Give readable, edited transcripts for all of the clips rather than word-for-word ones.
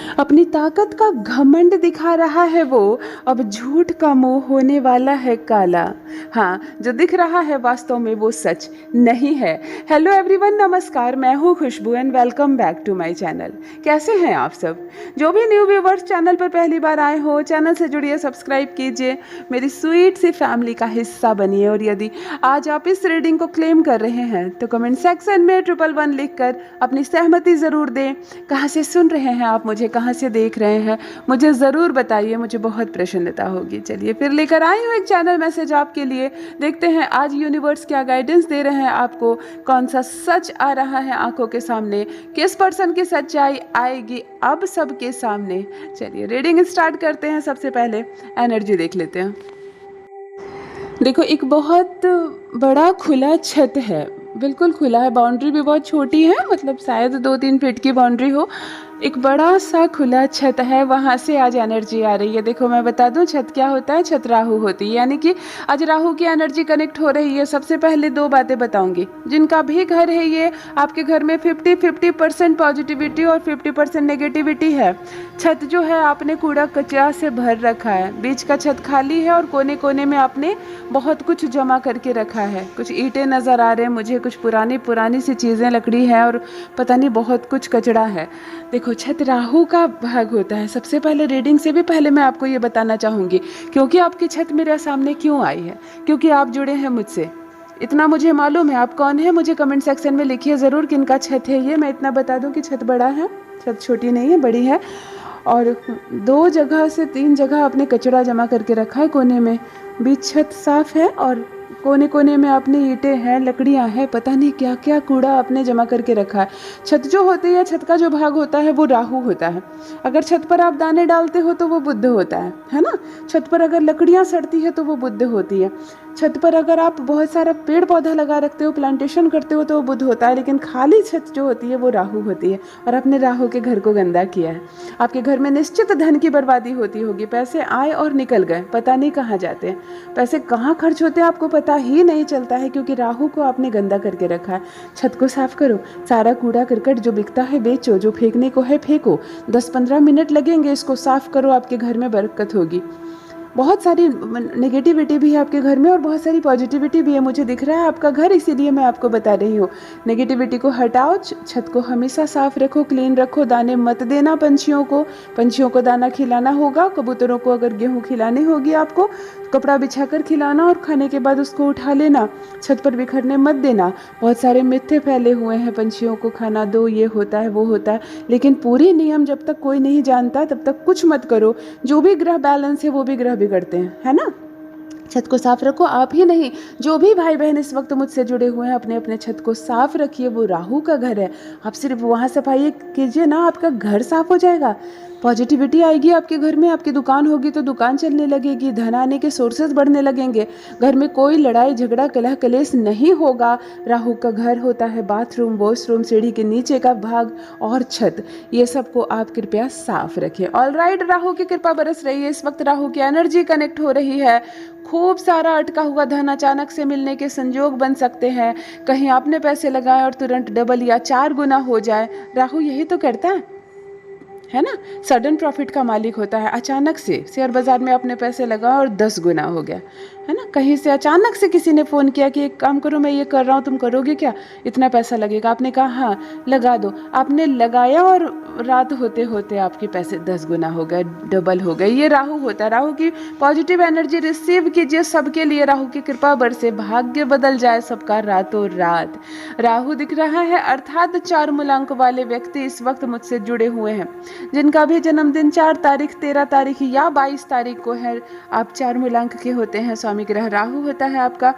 अपनी ताकत का घमंड दिखा रहा है वो, अब झूठ का मुंह होने वाला है काला। हाँ, जो दिख रहा है वास्तव में वो सच नहीं है। हेलो एवरीवन, नमस्कार, मैं हूँ Khushboo and welcome back to my channel. कैसे हैं आप सब? जो भी न्यू व्यूवर्स चैनल पर पहली बार आए हो, चैनल से जुड़िए, सब्सक्राइब कीजिए, मेरी स्वीट सी फैमिली का हिस्सा बनिए। और यदि आज आप इस रीडिंग को क्लेम कर रहे हैं तो कमेंट सेक्शन में 111 लिखकर अपनी सहमति ज़रूर दें। कहाँ से सुन रहे हैं आप मुझे, कहाँ से देख रहे हैं, मुझे ज़रूर बताइए, मुझे बहुत प्रसन्नता होगी। चलिए फिर लेकर आई हूँ एक चैनल मैसेज आपके लिए। देखते हैं आज यूनिवर्स क्या गाइडेंस दे रहे हैं आपको, कौन सा सच आ रहा है आंखों के सामने, किस पर्सन की सच्चाई आएगी अब सबके सामने। चलिए रीडिंग स्टार्ट करते हैं। सबसे पहले एनर्जी देख लेते हैं। देखो, एक बहुत बड़ा खुला छत है, बिल्कुल खुला है, बाउंड्री भी बहुत छोटी है, मतलब शायद 2-3 फीट की बाउंड्री हो। एक बड़ा सा खुला छत है, वहाँ से आज एनर्जी आ रही है। देखो मैं बता दूं, छत क्या होता है, छत राहु होती है, यानी कि आज राहु की एनर्जी कनेक्ट हो रही है। सबसे पहले 2 बातें बताऊंगी। जिनका भी घर है ये, आपके घर में 50% पॉजिटिविटी और 50% नेगेटिविटी है। छत जो है आपने कूड़ा कचरा से भर रखा है, बीच का छत खाली है और कोने कोने में आपने बहुत कुछ जमा करके रखा है। कुछ ईंटें नज़र आ रहे हैं मुझे, कुछ पुरानी सी चीज़ें, लकड़ी है और पता नहीं बहुत कुछ कचरा है। देखो, छत राहु का भाग होता है। सबसे पहले रीडिंग से भी पहले मैं आपको ये बताना चाहूँगी, क्योंकि आपकी छत मेरे सामने क्यों आई है, क्योंकि आप जुड़े हैं मुझसे। इतना मुझे मालूम है। आप कौन है मुझे कमेंट सेक्शन में लिखिए ज़रूर, किनका छत है ये। मैं इतना बता दूं कि छत बड़ा है, छत छोटी नहीं है, बड़ी है। और 2 जगह से 3 जगह आपने कचरा जमा करके रखा है कोने में। बीच छत साफ है और कोने कोने में आपने ईंटें हैं, लकड़ियां हैं, पता नहीं क्या क्या कूड़ा आपने जमा करके रखा है। छत जो होती है, छत का जो भाग होता है वो राहु होता है। अगर छत पर आप दाने डालते हो तो वो बुध होता है ना। छत पर अगर लकड़ियां सड़ती है तो वो बुध होती है। छत पर अगर आप बहुत सारा पेड़ पौधा लगा रखते हो, प्लांटेशन करते हो तो वो बुध होता है। लेकिन खाली छत जो होती है वो राहु होती है। और आपने राहु के घर को गंदा किया है। आपके घर में निश्चित धन की बर्बादी होती होगी। पैसे आए और निकल गए, पता नहीं कहाँ जाते हैं, पैसे कहाँ खर्च होते हैं आपको पता ही नहीं चलता है, क्योंकि राहु को आपने गंदा करके रखा है। छत को साफ करो, सारा कूड़ा करकट जो बिकता है बेचो, जो फेंकने को है फेंको। 10-15 मिनट लगेंगे, इसको साफ करो, आपके घर में बरकत होगी। बहुत सारी नेगेटिविटी भी है आपके घर में और बहुत सारी पॉजिटिविटी भी है। मुझे दिख रहा है आपका घर, इसीलिए मैं आपको बता रही हूँ। नेगेटिविटी को हटाओ, छत को हमेशा साफ रखो, क्लीन रखो, दाने मत देना पंछियों को दाना खिलाना होगा। कबूतरों को अगर गेहूँ खिलानी होगी आपको, कपड़ा बिछाकर खिलाना और खाने के बाद उसको उठा लेना। छत पर बिखरने मत देना। बहुत सारे मिथ्ये फैले हुए हैं, पंछियों को खाना दो, ये होता है वो होता है, लेकिन पूरी नियम जब तक कोई नहीं जानता तब तक कुछ मत करो। जो भी ग्रह बैलेंस है वो भी ग्रह बिगड़ते हैं, है ना। छत को साफ रखो, आप ही नहीं, जो भी भाई बहन इस वक्त मुझसे जुड़े हुए हैं, अपने अपने छत को साफ रखिए। वो राहु का घर है, आप सिर्फ वहाँ सफाई कीजिए ना, आपका घर साफ हो जाएगा। पॉजिटिविटी आएगी आपके घर में, आपकी दुकान होगी तो दुकान चलने लगेगी, धन आने के सोर्सेज बढ़ने लगेंगे। घर में कोई लड़ाई झगड़ा कलह कलेश नहीं होगा। राहु का घर होता है बाथरूम, वॉशरूम, सीढ़ी के नीचे का भाग और छत, ये सबको आप कृपया साफ रखें। ऑलराइट, राहु की कृपा बरस रही है इस वक्त, राहु की एनर्जी कनेक्ट हो रही है। खूब सारा अटका हुआ धन अचानक से मिलने के संयोग बन सकते हैं। कहीं आपने पैसे लगाए और तुरंत डबल या 4 गुना हो जाए। राहु यही तो करता है ना, सडन प्रॉफिट का मालिक होता है। अचानक से शेयर बाजार में आपने पैसे लगाए और 10 गुना हो गया, है ना। कहीं से अचानक से किसी ने फ़ोन किया कि एक काम करो, मैं ये कर रहा हूँ, तुम करोगे क्या, इतना पैसा लगेगा। आपने कहा हाँ लगा दो, आपने लगाया और रात होते होते आपके पैसे 10 गुना हो गए, डबल हो गए। ये राहु होता है। राहु की पॉजिटिव एनर्जी रिसीव कीजिए सबके लिए। राहु की कृपा बरसे, भाग्य बदल जाए सबका रातों रात। राहु दिख रहा है, अर्थात 4 मूलांक वाले व्यक्ति इस वक्त मुझसे जुड़े हुए हैं। जिनका भी जन्मदिन 4 तारीख, 13 तारीख या 22 तारीख को है, आप 4 मूलांक के होते हैं। स्वामी ग्रह राहु होता है आपका।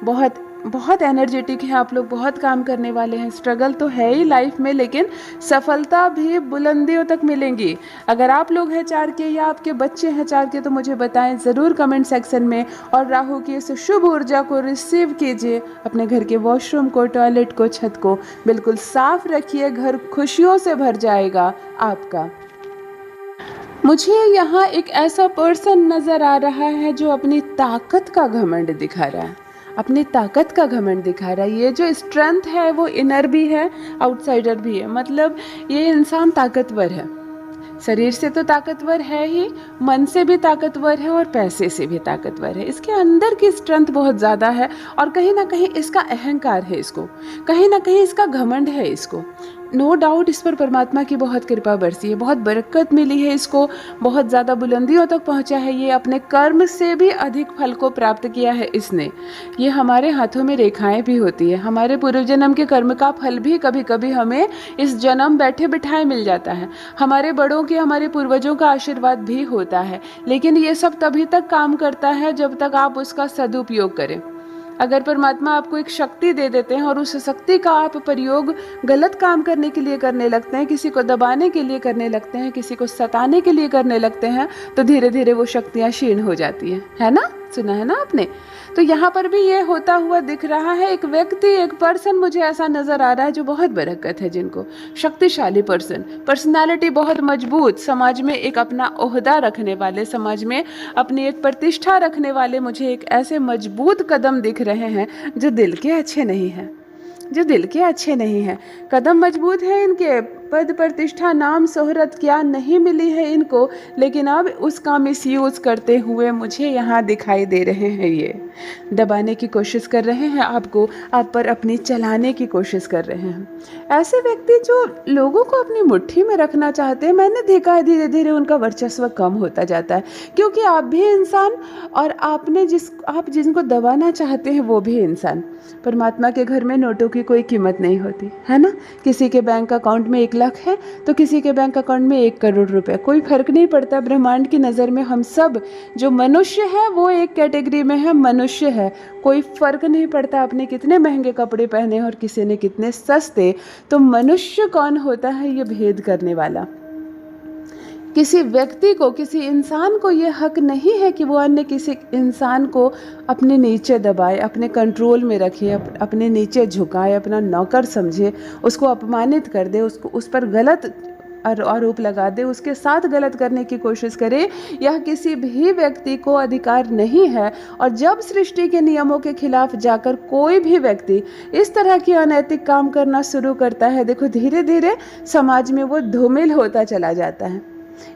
बहुत बहुत एनर्जेटिक है आप लोग, बहुत काम करने वाले हैं। स्ट्रगल तो है ही लाइफ में, लेकिन सफलता भी बुलंदियों तक मिलेंगी। अगर आप लोग हैं 4 के या आपके बच्चे हैं 4 के तो मुझे बताएं ज़रूर कमेंट सेक्शन में। और राहु की इस शुभ ऊर्जा को रिसीव कीजिए। अपने घर के वॉशरूम को, टॉयलेट को, छत को बिल्कुल साफ रखिए। घर खुशियों से भर जाएगा आपका। मुझे यहाँ एक ऐसा पर्सन नज़र आ रहा है जो अपनी ताकत का घमंड दिखा रहा है, अपनी ताकत का घमंड दिखा रहा है। ये जो स्ट्रेंथ है वो इनर भी है, आउटसाइडर भी है। मतलब ये इंसान ताकतवर है, शरीर से तो ताकतवर है ही, मन से भी ताकतवर है और पैसे से भी ताकतवर है। इसके अंदर की स्ट्रेंथ बहुत ज़्यादा है और कहीं ना कहीं इसका अहंकार है, इसको कहीं ना कहीं इसका घमंड है। इसको नो डाउट इस पर परमात्मा की बहुत कृपा बरसी है, बहुत बरकत मिली है, इसको बहुत ज़्यादा बुलंदियों तक पहुंचा है। ये अपने कर्म से भी अधिक फल को प्राप्त किया है इसने। ये हमारे हाथों में रेखाएं भी होती है, हमारे पूर्व जन्म के कर्म का फल भी कभी कभी हमें इस जन्म बैठे बिठाए मिल जाता है। हमारे बड़ों के, हमारे पूर्वजों का आशीर्वाद भी होता है, लेकिन ये सब तभी तक काम करता है जब तक आप उसका सदुपयोग करें। अगर परमात्मा आपको एक शक्ति दे देते हैं और उस शक्ति का आप प्रयोग गलत काम करने के लिए करने लगते हैं, किसी को दबाने के लिए करने लगते हैं, किसी को सताने के लिए करने लगते हैं, तो धीरे धीरे वो शक्तियाँ क्षीण हो जाती हैं, है ना? सुना है ना आपने? तो यहाँ पर भी ये होता हुआ दिख रहा है। एक व्यक्ति, एक पर्सन मुझे ऐसा नजर आ रहा है जो बहुत बरकत है, जिनको शक्तिशाली पर्सन, पर्सनालिटी बहुत मजबूत, समाज में एक अपना ओहदा रखने वाले, समाज में अपनी एक प्रतिष्ठा रखने वाले मुझे एक ऐसे मजबूत कदम दिख रहे हैं जो दिल के अच्छे नहीं हैं, जो दिल के अच्छे नहीं हैं। कदम मजबूत है इनके, पद प्रतिष्ठा नाम शोहरत क्या नहीं मिली है इनको, लेकिन अब उसका मिसयूज करते हुए मुझे यहाँ दिखाई दे रहे हैं। ये दबाने की कोशिश कर रहे हैं आपको, आप पर अपनी चलाने की कोशिश कर रहे हैं। ऐसे व्यक्ति जो लोगों को अपनी मुट्ठी में रखना चाहते हैं, मैंने देखा है धीरे धीरे उनका वर्चस्व कम होता जाता है, क्योंकि आप भी इंसान और आप जिनको दबाना चाहते हैं वो भी इंसान। परमात्मा के घर में नोटों की कोई कीमत नहीं होती, है ना? किसी के बैंक अकाउंट में 1 लाख है तो किसी के बैंक अकाउंट में 1 करोड़ रुपए, कोई फर्क नहीं पड़ता। ब्रह्मांड की नज़र में हम सब जो मनुष्य है वो एक कैटेगरी में है, मनुष्य है। कोई फर्क नहीं पड़ता आपने कितने महंगे कपड़े पहने और किसी ने कितने सस्ते। तो मनुष्य कौन होता है ये भेद करने वाला? किसी व्यक्ति को, किसी इंसान को ये हक नहीं है कि वो अन्य किसी इंसान को अपने नीचे दबाए, अपने कंट्रोल में रखे, अपने नीचे झुकाए, अपना नौकर समझे, उसको अपमानित कर दे, उसको उस पर गलत आरोप लगा दे, उसके साथ गलत करने की कोशिश करे। यह किसी भी व्यक्ति को अधिकार नहीं है। और जब सृष्टि के नियमों के खिलाफ जाकर कोई भी व्यक्ति इस तरह की अनैतिक काम करना शुरू करता है, देखो धीरे धीरे समाज में वो धूमिल होता चला जाता है।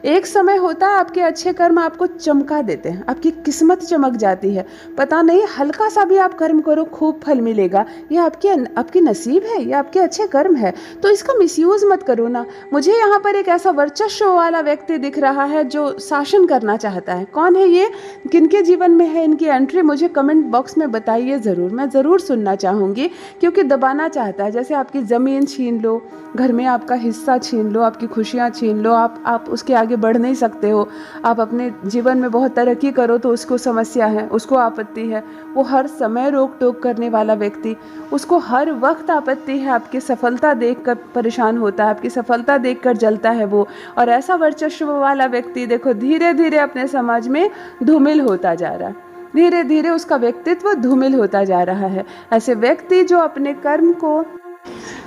एक समय होता है आपके अच्छे कर्म आपको चमका देते हैं, आपकी किस्मत चमक जाती है। पता नहीं हल्का सा भी आप कर्म करो खूब फल मिलेगा, ये आपकी नसीब है, ये आपके अच्छे कर्म है। तो इसका मिसयूज मत करो ना। मुझे यहाँ पर एक ऐसा वर्चस्व वाला व्यक्ति दिख रहा है जो शासन करना चाहता है। कौन है ये? किनके जीवन में है इनकी एंट्री? मुझे कमेंट बॉक्स में बताइए ज़रूर, मैं ज़रूर सुनना चाहूँगी। क्योंकि दबाना चाहता है, जैसे आपकी ज़मीन छीन लो, घर में आपका हिस्सा छीन लो, आपकी खुशियाँ छीन लो, आप उसके आगे बढ़ नहीं सकते हो। आप अपने जीवन में बहुत तरक्की करो तो उसको समस्या है, उसको आपत्ति है। वो हर समय रोक टोक करने वाला व्यक्ति, उसको हर वक्त आपत्ति है। आपकी सफलता देखकर परेशान होता है, आपकी सफलता देखकर जलता है वो। और ऐसा वर्चस्व वाला व्यक्ति देखो धीरे धीरे अपने समाज में धूमिल होता जा रहा है, धीरे धीरे उसका व्यक्तित्व धूमिल होता जा रहा है। ऐसे व्यक्ति जो अपने कर्म को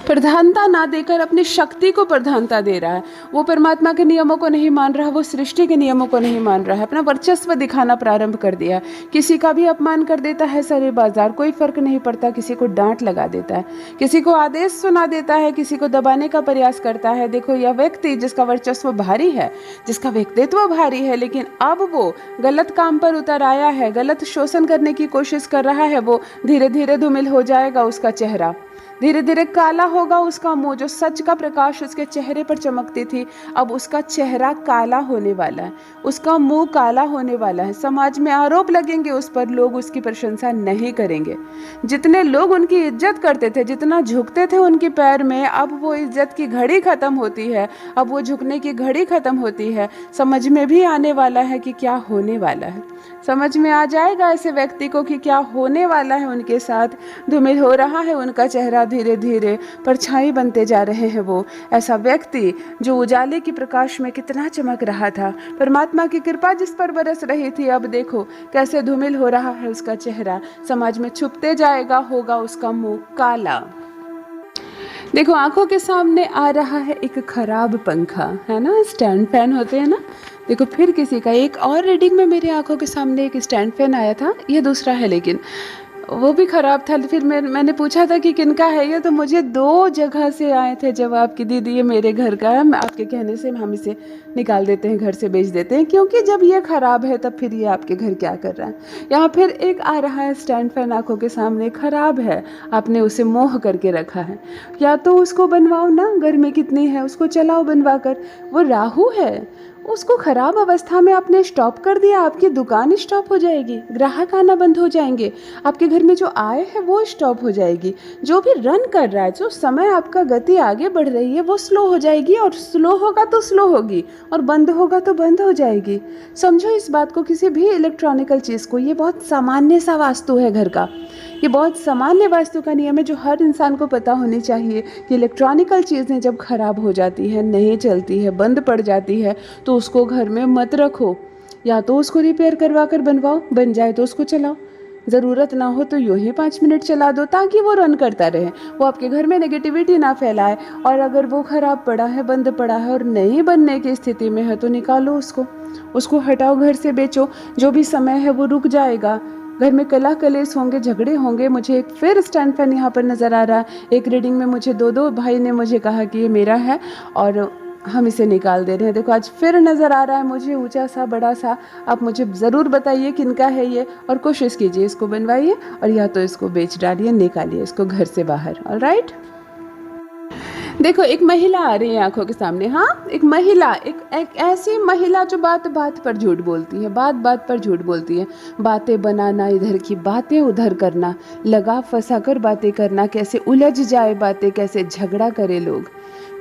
प्रधानता ना देकर अपनी शक्ति को प्रधानता दे रहा है, वो परमात्मा के नियमों को नहीं मान रहा, वो सृष्टि के नियमों को नहीं मान रहा है, अपना वर्चस्व दिखाना प्रारंभ कर दिया। किसी का भी अपमान कर देता है सारे बाजार, कोई फर्क नहीं पड़ता। किसी को डांट लगा देता है, किसी को आदेश सुना देता है, किसी को दबाने का प्रयास करता है। देखो यह व्यक्ति जिसका वर्चस्व भारी है, जिसका व्यक्तित्व भारी है, लेकिन अब वो गलत काम पर उतर आया है, गलत शोषण करने की कोशिश कर रहा है, वो धीरे धीरे धूमिल हो जाएगा। उसका चेहरा धीरे धीरे काला होगा, उसका मुंह, जो सच का प्रकाश उसके चेहरे पर चमकती थी, अब उसका चेहरा काला होने वाला है, उसका मुंह काला होने वाला है। समाज में आरोप लगेंगे उस पर, लोग उसकी प्रशंसा नहीं करेंगे। जितने लोग उनकी इज्जत करते थे, जितना झुकते थे उनके पैर में, अब वो इज्जत की घड़ी खत्म होती है, अब वो झुकने की घड़ी खत्म होती है। समझ में भी आने वाला है कि क्या होने वाला है, समझ में आ जाएगा ऐसे व्यक्ति को कि क्या होने वाला है उनके साथ। धूमिल हो रहा है उनका चेहरा, धीरे धीरे परछाई बनते जा रहे हैं वो। ऐसा व्यक्ति जो उजाले की प्रकाश में कितना चमक रहा था, परमात्मा की कृपा जिस पर बरस रही थी, अब देखो कैसे धूमिल हो रहा है उसका चेहरा, समाज में छुपते जाएगा, होगा उसका मुंह काला। देखो आंखों के सामने आ रहा है एक खराब पंखा, है ना, स्टैंड फैन होते हैं ना। देखो फिर किसी का, एक और रीडिंग में मेरी आंखों के सामने एक स्टैंड फैन आया था, ये दूसरा है, लेकिन वो भी ख़राब था। फिर मैंने पूछा था कि किनका है ये, तो मुझे 2 जगह से आए थे जवाब कि दीदी ये मेरे घर का है, मैं आपके कहने से हम इसे निकाल देते हैं, घर से बेच देते हैं, क्योंकि जब ये ख़राब है तब फिर ये आपके घर क्या कर रहा है। यहाँ फिर एक आ रहा है स्टैंड फैन आँखों के सामने, ख़राब है, आपने उसे मोह करके रखा है। या तो उसको बनवाओ ना, गर्मी कितनी है, उसको चलाओ बनवा कर। वो राहु है, उसको ख़राब अवस्था में आपने स्टॉप कर दिया, आपकी दुकान स्टॉप हो जाएगी, ग्राहक आना बंद हो जाएंगे, आपके घर में जो आय है वो स्टॉप हो जाएगी, जो भी रन कर रहा है, जो समय आपका गति आगे बढ़ रही है वो स्लो हो जाएगी, और स्लो होगा तो स्लो होगी, और बंद होगा तो बंद हो जाएगी। समझो इस बात को, किसी भी इलेक्ट्रॉनिकल चीज़ को, ये बहुत सामान्य सा वास्तु है घर का, ये बहुत सामान्य वास्तु का नियम है जो हर इंसान को पता होनी चाहिए कि इलेक्ट्रॉनिकल चीज़ें जब ख़राब हो जाती है, नहीं चलती है, बंद पड़ जाती है, तो उसको घर में मत रखो। या तो उसको रिपेयर करवा कर बनवाओ, बन जाए तो उसको चलाओ, ज़रूरत ना हो तो यूँ ही 5 मिनट चला दो, ताकि वो रन करता रहे, वो आपके घर में नेगेटिविटी ना फैलाए। और अगर वो ख़राब पड़ा है, बंद पड़ा है और नहीं बनने की स्थिति में है तो निकालो उसको हटाओ, घर से बेचो, जो भी समय है वो रुक जाएगा। घर में कला कलेश होंगे, झगड़े होंगे। मुझे एक फिर स्टैंड फैन यहाँ पर नज़र आ रहा है। एक रीडिंग में मुझे 2 भाई ने मुझे कहा कि ये मेरा है और हम इसे निकाल दे रहे हैं। देखो आज फिर नज़र आ रहा है मुझे, ऊंचा सा बड़ा सा। आप मुझे ज़रूर बताइए किनका है ये, और कोशिश कीजिए इसको बनवाइए, और या तो इसको बेच डालिए, निकालिए इसको घर से बाहर। ऑलराइट, देखो एक महिला आ रही है आंखों के सामने। हाँ, एक महिला, एक ऐसी महिला जो बात बात पर झूठ बोलती है, बात बात पर झूठ बोलती है, बातें बनाना, इधर की बातें उधर करना, लगा फंसा कर बातें करना, कैसे उलझ जाए बातें, कैसे झगड़ा करे लोग।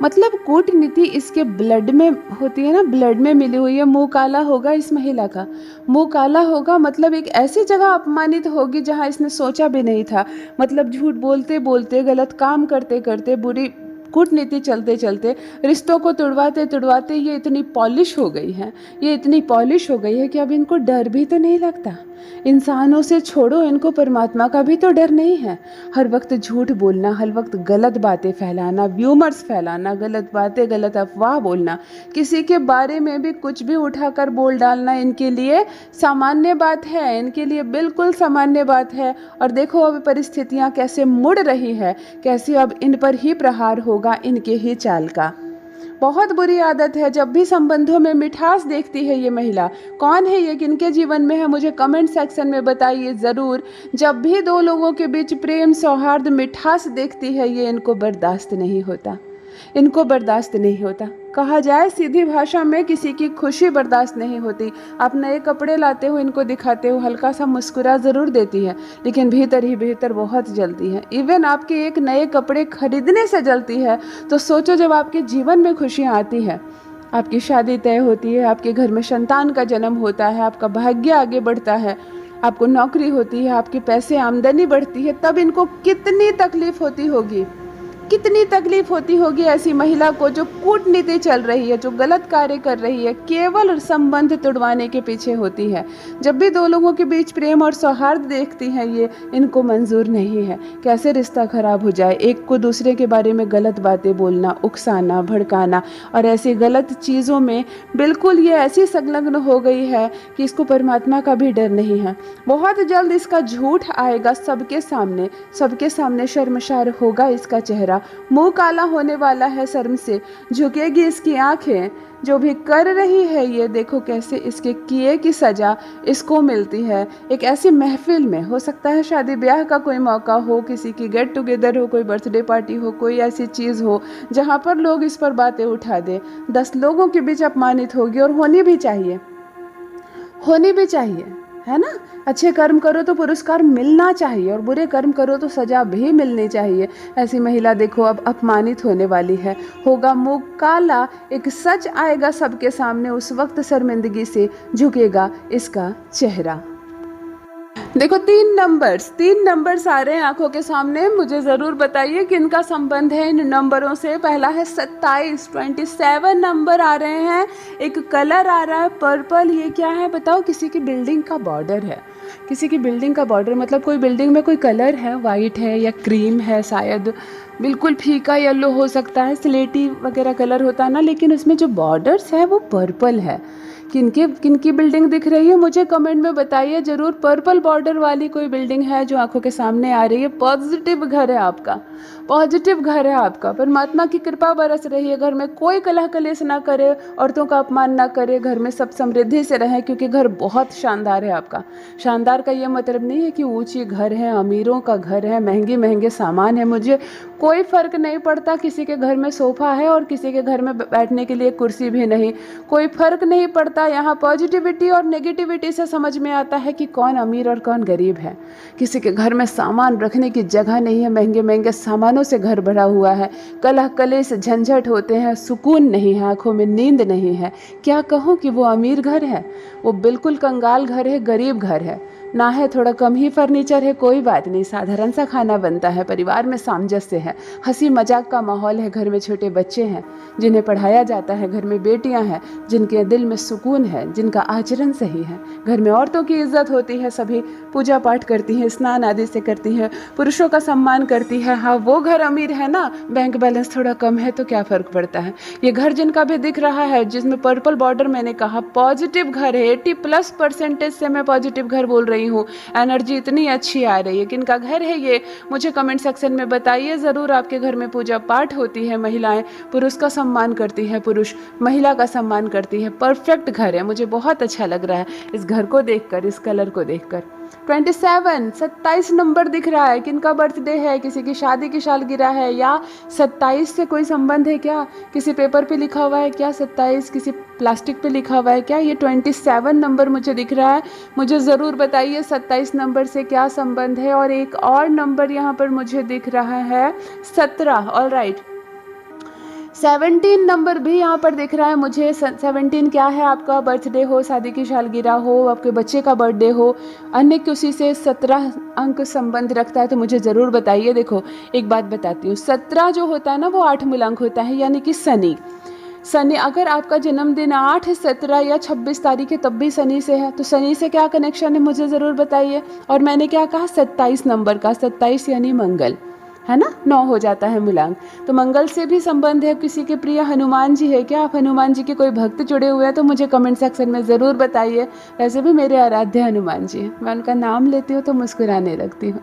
मतलब कूटनीति इसके ब्लड में होती है ना, ब्लड में मिली हुई है। मुंह काला होगा इस महिला का, मुंह काला होगा, मतलब एक ऐसी जगह अपमानित होगी जहाँ इसने सोचा भी नहीं था। मतलब झूठ बोलते बोलते, गलत काम करते करते, बुरी कूटनीति चलते चलते, रिश्तों को तुड़वाते तुड़वाते ये इतनी पॉलिश हो गई है, ये इतनी पॉलिश हो गई है कि अब इनको डर भी तो नहीं लगता। इंसानों से छोड़ो, इनको परमात्मा का भी तो डर नहीं है। हर वक्त झूठ बोलना, हर वक्त गलत बातें फैलाना, व्यूमर्स फैलाना, गलत बातें, गलत अफवाह बोलना, किसी के बारे में भी कुछ भी उठाकर बोल डालना इनके लिए सामान्य बात है, इनके लिए बिल्कुल सामान्य बात है। और देखो अब परिस्थितियाँ कैसे मुड़ रही है, कैसे अब इन पर ही प्रहार होगा, इनके ही चाल का। बहुत बुरी आदत है, जब भी संबंधों में मिठास देखती है ये महिला। कौन है ये, किनके जीवन में है, मुझे कमेंट सेक्शन में बताइए ज़रूर। जब भी 2 लोगों के बीच प्रेम, सौहार्द, मिठास देखती है ये, इनको बर्दाश्त नहीं होता, इनको बर्दाश्त नहीं होता। कहा जाए सीधी भाषा में, किसी की खुशी बर्दाश्त नहीं होती। आप नए कपड़े लाते हो, इनको दिखाते हो, हल्का सा मुस्कुरा ज़रूर देती है, लेकिन भीतर ही भीतर बहुत जलती है। इवन आपके एक नए कपड़े खरीदने से जलती है। तो सोचो जब आपके जीवन में खुशियाँ आती है, आपकी शादी तय होती है, आपके घर में संतान का जन्म होता है, आपका भाग्य आगे बढ़ता है, आपको नौकरी होती है, आपके पैसे आमदनी बढ़ती है, तब इनको कितनी तकलीफ होती होगी, कितनी तकलीफ होती होगी ऐसी महिला को जो कूटनीति चल रही है, जो गलत कार्य कर रही है, केवल संबंध तुड़वाने के पीछे होती है। जब भी 2 लोगों के बीच प्रेम और सौहार्द देखती हैं ये, इनको मंजूर नहीं है। कैसे रिश्ता खराब हो जाए, एक को दूसरे के बारे में गलत बातें बोलना, उकसाना, भड़काना, और ऐसी गलत चीज़ों में बिल्कुल ये ऐसी संलग्न हो गई है कि इसको परमात्मा का भी डर नहीं है। बहुत जल्द इसका झूठ आएगा सबके सामने शर्मसार होगा इसका चेहरा, मुंह काला होने वाला है शर्म से, झुकेगी इसकी आंखें। जो भी कर रही है ये, देखो कैसे इसके किए की सजा इसको मिलती है। एक ऐसी महफिल में, हो सकता है शादी ब्याह का कोई मौका हो, किसी की गेट टुगेदर हो, कोई बर्थडे पार्टी हो, कोई ऐसी चीज़ हो जहाँ पर लोग इस पर बातें उठा दे, 10 लोगों के बीच अपमानित होगी, और होनी भी चाहिए, है ना। अच्छे कर्म करो तो पुरस्कार मिलना चाहिए, और बुरे कर्म करो तो सजा भी मिलनी चाहिए। ऐसी महिला देखो अब अपमानित होने वाली है, होगा मुंह काला, एक सच आएगा सबके सामने, उस वक्त शर्मिंदगी से झुकेगा इसका चेहरा। देखो 3 नंबर्स आ रहे हैं आंखों के सामने। मुझे ज़रूर बताइए किनका संबंध है इन नंबरों से। पहला है 27 नंबर आ रहे हैं। एक कलर आ रहा है पर्पल, ये क्या है बताओ। किसी की बिल्डिंग का बॉर्डर है, किसी की बिल्डिंग का बॉर्डर, मतलब कोई बिल्डिंग में कोई कलर है, वाइट है या क्रीम है, शायद बिल्कुल फीका येलो हो सकता है, स्लेटी वगैरह कलर होता है ना, लेकिन उसमें जो बॉर्डर्स है वो पर्पल है। किनकी किनकी बिल्डिंग दिख रही है मुझे कमेंट में बताइए ज़रूर। पर्पल बॉर्डर वाली कोई बिल्डिंग है जो आंखों के सामने आ रही है, पॉजिटिव घर है आपका, पॉजिटिव घर है आपका। परमात्मा की कृपा बरस रही है, घर में कोई कलह कलेश ना करे, औरतों का अपमान ना करे, घर में सब समृद्धि से रहें, क्योंकि घर बहुत शानदार है आपका। शानदार का ये मतलब नहीं है कि ऊंची घर है, अमीरों का घर है, महंगे महंगे सामान है, मुझे कोई फ़र्क नहीं पड़ता। किसी के घर में सोफ़ा है और किसी के घर में बैठने के लिए कुर्सी भी नहीं, कोई फ़र्क नहीं पड़ता। यहाँ पॉजिटिविटी और नेगेटिविटी से समझ में आता है कि कौन अमीर और कौन गरीब है। किसी के घर में सामान रखने की जगह नहीं है, महंगे महंगे सामानों से घर भरा हुआ है, कलह कलेश झंझट होते हैं, सुकून नहीं है, आंखों में नींद नहीं है। क्या कहूँ कि वो अमीर घर है? वो बिल्कुल कंगाल घर है, गरीब घर है ना है। थोड़ा कम ही फर्नीचर है, कोई बात नहीं, साधारण सा खाना बनता है, परिवार में सामंजस्य है, हंसी मजाक का माहौल है, घर में छोटे बच्चे हैं जिन्हें पढ़ाया जाता है, घर में बेटियां हैं जिनके दिल में सुकून है, जिनका आचरण सही है, घर में औरतों की इज्जत होती है, सभी पूजा पाठ करती हैं, स्नान आदि से करती हैं, पुरुषों का सम्मान करती है। हाँ, वो घर अमीर है ना, बैंक बैलेंस थोड़ा कम है तो क्या फ़र्क पड़ता है। ये घर जिनका भी दिख रहा है जिसमें पर्पल बॉर्डर, मैंने कहा पॉजिटिव घर है, 80+ % से मैं पॉजिटिव घर बोल रही हूँ, एनर्जी इतनी अच्छी आ रही है। किनका घर है ये मुझे कमेंट सेक्शन में बताइए ज़रूर। आपके घर में पूजा पाठ होती है, महिलाएं पुरुष का सम्मान करती है, पुरुष महिला का सम्मान करती है, परफेक्ट घर है, मुझे बहुत अच्छा लग रहा है इस घर को देखकर, इस कलर को देखकर। 27 नंबर दिख रहा है, किनका बर्थडे है, किसी की शादी की सालगिरह है, या 27 से कोई संबंध है क्या? किसी पेपर पे लिखा हुआ है क्या 27? किसी प्लास्टिक पे लिखा हुआ है क्या? ये 27 नंबर मुझे दिख रहा है, मुझे ज़रूर बताइए 27 नंबर से क्या संबंध है। और एक और नंबर यहाँ पर मुझे दिख रहा है 17। ऑल राइट, 17 नंबर भी यहाँ पर दिख रहा है मुझे। 17 क्या है? आपका बर्थडे हो, शादी की सालगिरह हो, आपके बच्चे का बर्थडे हो, अन्य किसी से 17 अंक संबंध रखता है तो मुझे ज़रूर बताइए। देखो एक बात बताती हूँ, 17 जो होता है ना वो 8 मूलांक होता है, यानी कि शनि। अगर आपका जन्मदिन 8, 17 या 26 तारीख है तब भी शनि से है, तो शनि से क्या कनेक्शन है मुझे ज़रूर बताइए। और मैंने क्या कहा, 27 नंबर का, 27 यानी मंगल है ना, 9 हो जाता है मूलांक, तो मंगल से भी संबंध है। किसी के प्रिय हनुमान जी है क्या? आप हनुमान जी के कोई भक्त जुड़े हुए हैं तो मुझे कमेंट सेक्शन में ज़रूर बताइए। वैसे भी मेरे आराध्य हनुमान जी हैं, मैं उनका नाम लेती हूँ तो मुस्कुराने लगती हूँ।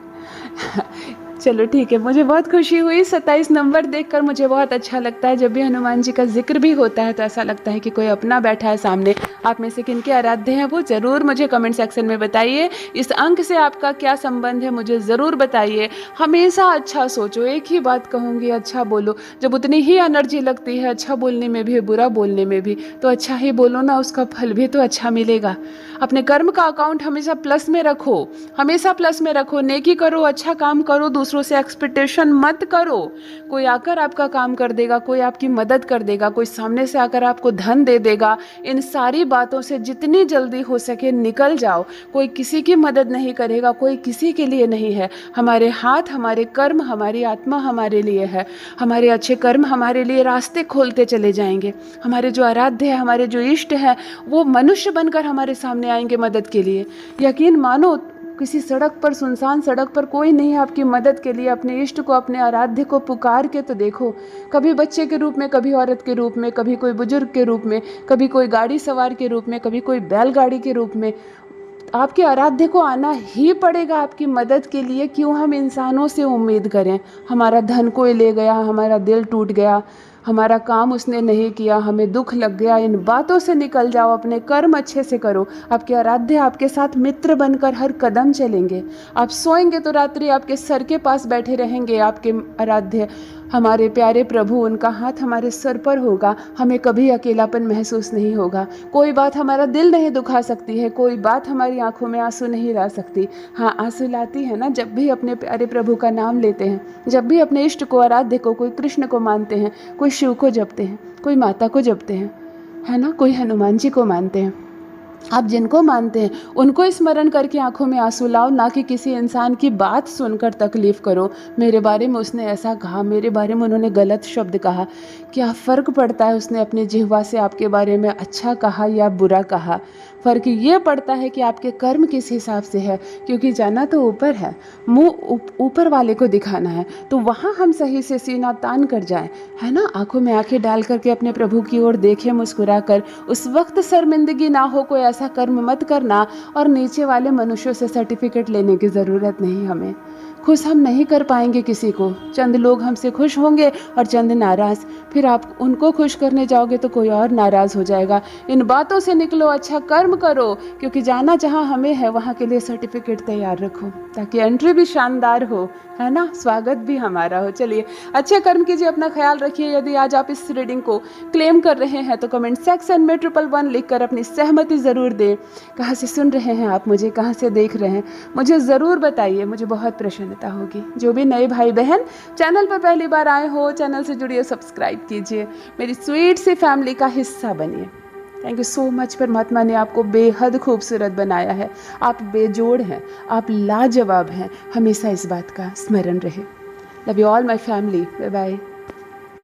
चलो ठीक है, मुझे बहुत खुशी हुई 27 नंबर देखकर, मुझे बहुत अच्छा लगता है। जब भी हनुमान जी का जिक्र भी होता है तो ऐसा लगता है कि कोई अपना बैठा है सामने। आप में से किनके आराध्य हैं वो ज़रूर मुझे कमेंट सेक्शन में बताइए। इस अंक से आपका क्या संबंध है मुझे ज़रूर बताइए। हमेशा अच्छा सोचो, एक ही बात कहूँगी, अच्छा बोलो। जब उतनी ही एनर्जी लगती है अच्छा बोलने में भी, बुरा बोलने में भी, तो अच्छा ही बोलो ना, उसका फल भी तो अच्छा मिलेगा। अपने कर्म का अकाउंट हमेशा प्लस में रखो, हमेशा प्लस में रखो, नेकी करो, अच्छा काम करो, दूसरों से एक्सपेक्टेशन मत करो। कोई आकर आपका काम कर देगा, कोई आपकी मदद कर देगा, कोई सामने से आकर आपको धन दे देगा। इन सारी बातों से जितनी जल्दी हो सके निकल जाओ। कोई किसी की मदद नहीं करेगा, कोई किसी के लिए नहीं है। हमारे हाथ, हमारे कर्म, हमारी आत्मा हमारे लिए है। हमारे अच्छे कर्म हमारे लिए रास्ते खोलते चले जाएंगे। हमारे जो आराध्य है, हमारे जो इष्ट है, वो मनुष्य बनकर हमारे सामने आएंगे मदद के लिए। यकीन मानो, किसी सड़क पर, सुनसान सड़क पर कोई नहीं है आपकी मदद के लिए। अपने इष्ट को, अपने आराध्य को पुकार के तो देखो, कभी बच्चे के रूप में, कभी औरत के रूप में, कभी कोई बुजुर्ग के रूप में, कभी कोई गाड़ी सवार के रूप में, कभी कोई बैलगाड़ी के रूप में। आपके आराध्य को आना ही पड़ेगा आपकी मदद के लिए। क्यों हम इंसानों से उम्मीद करें? हमारा धन कोई ले गया, हमारा दिल टूट गया, हमारा काम उसने नहीं किया, हमें दुख लग गया, इन बातों से निकल जाओ। अपने कर्म अच्छे से करो। आपके आराध्य आपके साथ मित्र बनकर हर कदम चलेंगे। आप सोएंगे तो रात्रि आपके सर के पास बैठे रहेंगे। आपके आराध्य, हमारे प्यारे प्रभु, उनका हाथ हमारे सर पर होगा। हमें कभी अकेलापन महसूस नहीं होगा। कोई बात हमारा दिल नहीं दुखा सकती है, कोई बात हमारी आंखों में आंसू नहीं ला सकती। हाँ, आंसू लाती है ना जब भी अपने प्यारे प्रभु का नाम लेते हैं, जब भी अपने इष्ट को, आराध्य को, कोई कृष्ण को मानते हैं, कोई शिव को जपते हैं, कोई माता को जपते हैं, है ना, कोई हनुमान जी को मानते हैं। आप जिनको मानते हैं उनको स्मरण करके आंखों में आंसू लाओ, ना कि किसी इंसान की बात सुनकर तकलीफ करो। मेरे बारे में उसने ऐसा कहा, मेरे बारे में उन्होंने गलत शब्द कहा। क्या फ़र्क पड़ता है उसने अपने जिह्वा से आपके बारे में अच्छा कहा या बुरा कहा। फ़र्क ये पड़ता है कि आपके कर्म किस हिसाब से है, क्योंकि जाना तो ऊपर है, मुँह ऊपर वाले को दिखाना है। तो वहाँ हम सही से सीना तान कर जाएं, है ना, आंखों में आंखें डाल करके अपने प्रभु की ओर देखें मुस्कुरा कर। उस वक्त शर्मिंदगी ना हो, कोई ऐसा कर्म मत करना। और नीचे वाले मनुष्यों से सर्टिफिकेट लेने की ज़रूरत नहीं हमें। खुश हम नहीं कर पाएंगे किसी को, चंद लोग हमसे खुश होंगे और चंद नाराज़। फिर आप उनको खुश करने जाओगे तो कोई और नाराज़ हो जाएगा। इन बातों से निकलो, अच्छा कर्म करो, क्योंकि जाना जहाँ हमें है वहाँ के लिए सर्टिफिकेट तैयार रखो, ताकि एंट्री भी शानदार हो, है ना, स्वागत भी हमारा हो। चलिए, अच्छे कर्म कीजिए, अपना ख्याल रखिए। यदि आज आप इस रीडिंग को क्लेम कर रहे हैं तो कमेंट सेक्शन में 111 लिखकर अपनी सहमति ज़रूर दें। कहाँ से सुन रहे हैं आप मुझे, कहाँ से देख रहे हैं, मुझे ज़रूर बताइए, मुझे बहुत प्रसन्नता होगी। जो भी नए भाई बहन चैनल पर पहली बार आए हो, चैनल से जुड़िए, सब्सक्राइब कीजिए, मेरी स्वीट सी फैमिली का हिस्सा बनिए। Thank you so much. परमात्मा ने आपको बेहद खूबसूरत बनाया है, आप बेजोड़ हैं, आप लाजवाब हैं। हमेशा इस बात का स्मरण रहे। Love you all my family. Bye bye.